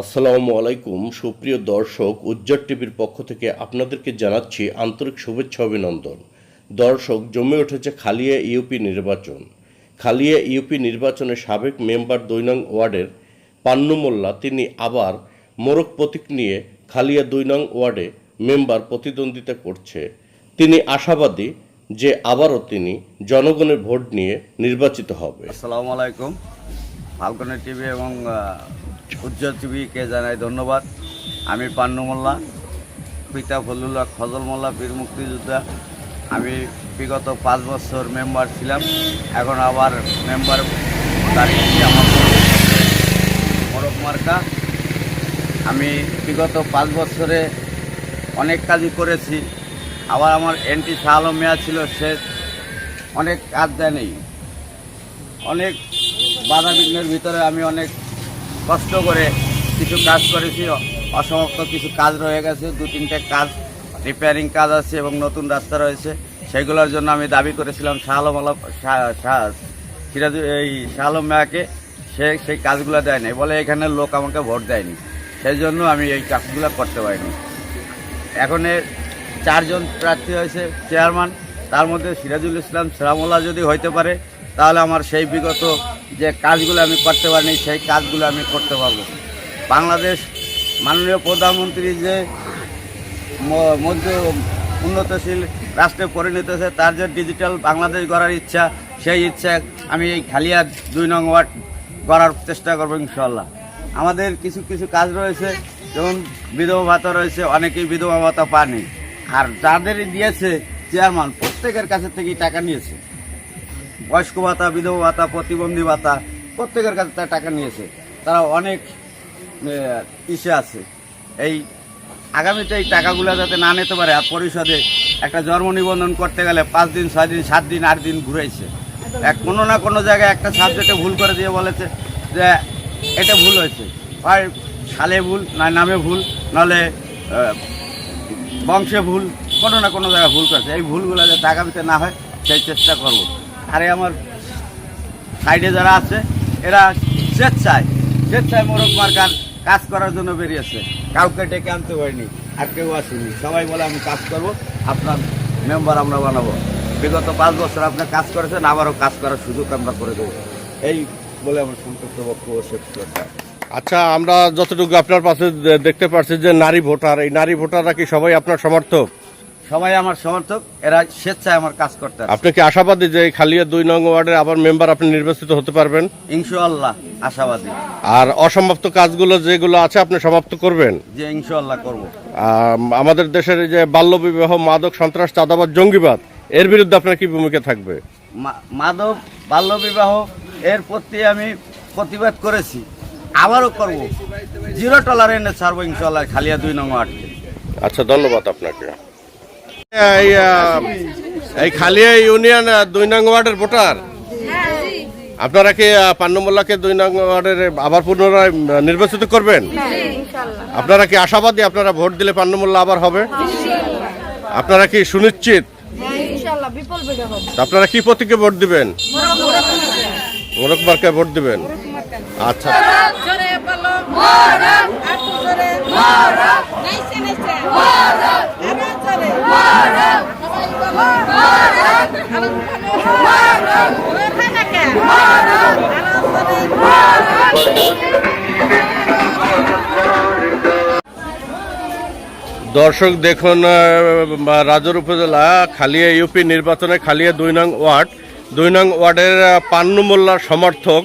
আসসালামু আলাইকুম সুপ্রিয় দর্শক, উজ্জ্বল টিভির পক্ষ থেকে আপনাদেরকে জানাচ্ছি আন্তরিক শুভেচ্ছা অভিনন্দন। দর্শক, জমে উঠেছে খালিয়া ইউপি নির্বাচন। খালিয়া ইউপি নির্বাচনে সাবেক মেম্বার ২ নং ওয়ার্ডের পান্নু মোল্লা তিনি আবার মোরগ প্রতীক নিয়ে খালিয়া ২ নং ওয়ার্ডে মেম্বার প্রতিদ্বন্দ্বিতা করছে। তিনি আশাবাদী যে আবারও তিনি জনগণের ভোট নিয়ে নির্বাচিত হবে। আসসালামু আলাইকুম। ফাল্কন টিভি এবং উজ্জ্বল টিভিকে জানাই ধন্যবাদ। আমি পান্নু মোল্লা, পিতা ফজলুল্লাহ ফজল মোল্লা, বীর মুক্তিযোদ্ধা। আমি বিগত 5 বছর মেম্বার ছিলাম, এখন আবার মেম্বার দাঁড়িয়েছি। আমার মোরগ মার্কা। আমি বিগত 5 বছরে অনেক কাজই করেছি। আবার আমার এনটি শাহ আলম মিয়া ছিল, সে অনেক কাজ দেয়নি। অনেক বাধা বিঘ্নের ভিতরে আমি অনেক কষ্ট করে কিছু কাজ করেছি। অসমাপ্ত কিছু কাজ রয়ে গেছে, 2-3টে কাজ রিপেয়ারিং কাজ আছে এবং নতুন রাস্তা রয়েছে। সেগুলোর জন্য আমি দাবি করেছিলাম শাহ আলম মিয়াকে। সেই কাজগুলো দেয়নি বলে এখানে লোক আমাকে ভোট দেয়নি, সেই জন্য আমি এই কাজগুলো করতে পারিনি। এখন 4 জন প্রার্থী হয়েছে চেয়ারম্যান, তার মধ্যে সিরাজুল ইসলাম শ্রামোল্লা যদি হইতে পারে তাহলে আমার সেই বিগত যে কাজগুলো আমি করতে পারিনি সেই কাজগুলো আমি করতে পারবো। বাংলাদেশ মাননীয় প্রধানমন্ত্রী যে মধ্য উন্নতশীল রাষ্ট্রে পরিণত হয়েছে, তার যে ডিজিটাল বাংলাদেশ গড়ার ইচ্ছা, সেই ইচ্ছা আমি এই খালিয়া 2 নং ওয়ার্ড গড়ার চেষ্টা করবো ইনশাল্লাহ। আমাদের কিছু কিছু কাজ রয়েছে, যেমন বিধবা ভাতা রয়েছে, অনেকেই বিধবা ভাতা পায়নি। আর যাদেরই দিয়েছে চেয়ারম্যান, প্রত্যেকের কাছে থেকেই টাকা নিয়েছে। বয়স্ক ভাতা, বিধবা ভাতা, প্রতিবন্ধী ভাতা, প্রত্যেকের কাছে তারা টাকা নিয়েছে। তারা অনেক ইসে আছে। এই আগামীতে এই টাকাগুলো যাতে না নিতে পারে। আর পরিষদে একটা জন্ম নিবন্ধন করতে গেলে 5 দিন 6 দিন 7 দিন 8 দিন ঘুরাইছে। কোনো না কোনো জায়গায় একটা সাবজেক্টে ভুল করে দিয়ে বলেছে যে এটা ভুল হয়েছে, হয় সালে ভুল, না নামে ভুল, নাহলে বংশে ভুল, কোনো না কোনো জায়গায় ভুল করেছে। এই ভুলগুলো যাতে আগামীতে না হয় সেই চেষ্টা করব। আরে আমার সাইডে যারা আছে এরা স্বেচ্ছায় মোরগ মার্কার কাজ করার জন্য বেরিয়েছে, কাউকে ডেকে আনতে হয়নি, আর কেউ আসেনি। সবাই বলে আমি কাজ করব, আপনার মেম্বার আমরা বানাবো। বিগত 5 বছর আপনার কাজ করেছেন, আবারও কাজ করার সুযোগ আমরা করে দেবো। এই বলে আমার সংক্ষিপ্ত বক্তব্য শেষ করতে। আচ্ছা, আমরা যতটুকু আপনার পাশে দেখতে পাচ্ছি যে নারী ভোটার, এই নারী ভোটাররা কি সবাই আপনার সমর্থক? সবাই আমার সমর্থক, এরা স্বেচ্ছায় আমার কাজ করতে। আপনি কি আশাবাদী যে খালিয়া 2 নং ওয়ার্ডের আবার মেম্বার আপনি নির্বাচিত হতে পারবেন? ইনশাআল্লাহ আশাবাদী। আর অসমাপ্ত কাজগুলো যেগুলো আছে আপনি সমাপ্ত করবেন? যে ইনশাআল্লাহ করব। আমাদের দেশের যে বাল্যবিবাহ, মাদক, সন্ত্রাস, চাঁদাবাদ, জঙ্গিবাদ, এর বিরুদ্ধে আপনার কি ভূমিকা থাকবে? মাদক, বাল্যবিবাহ এর প্রতি আমি প্রতিবাদ করেছি, আবারও করব। 0 টলারেন্স ছাড়বো ইনশাআল্লাহ খালিয়া 2 নং ওয়ার্ডকে। আচ্ছা, ধন্যবাদ আপনাকে। এই খালিয়া ইউনিয়ন 2 নং ওয়ার্ডের ভোটার, আপনারা কি পান্নু মোল্লাকে 2 নং ওয়ার্ডের আবার পুনরায় নির্বাচিত করবেন? আপনারা কি আশাবাদী আপনারা ভোট দিলে পান্নু মোল্লা আবার হবে? আপনারা কি সুনিশ্চিত? আপনারা কি প্রতীকে ভোট দিবেন? মোরগ মার্কায় ভোট দিবেন। আচ্ছা, দর্শক দেখুন, রাজৌর উপজেলা খালিয়া ইউপি নির্বাচনে খালিয়া 2 নং ওয়ার্ডের পান্নু মোল্লার সমর্থক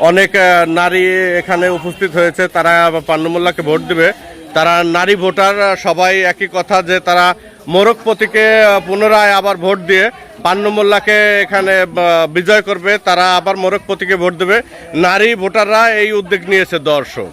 অনেক নারী এখানে উপস্থিত হয়েছে। তারা পান্নু মোল্লাকে ভোট দিবে। তারা নারী ভোটার, সবাই একই কথা যে তারা মোরগ প্রতীকে পুনরায় আবার ভোট দিয়ে পান্নু মোল্লাকে এখানে বিজয় করবে। তারা আবার মোরগ প্রতীকে ভোট দেবে। নারী ভোটাররা এই উদ্যোগ নিয়েছে। দর্শক।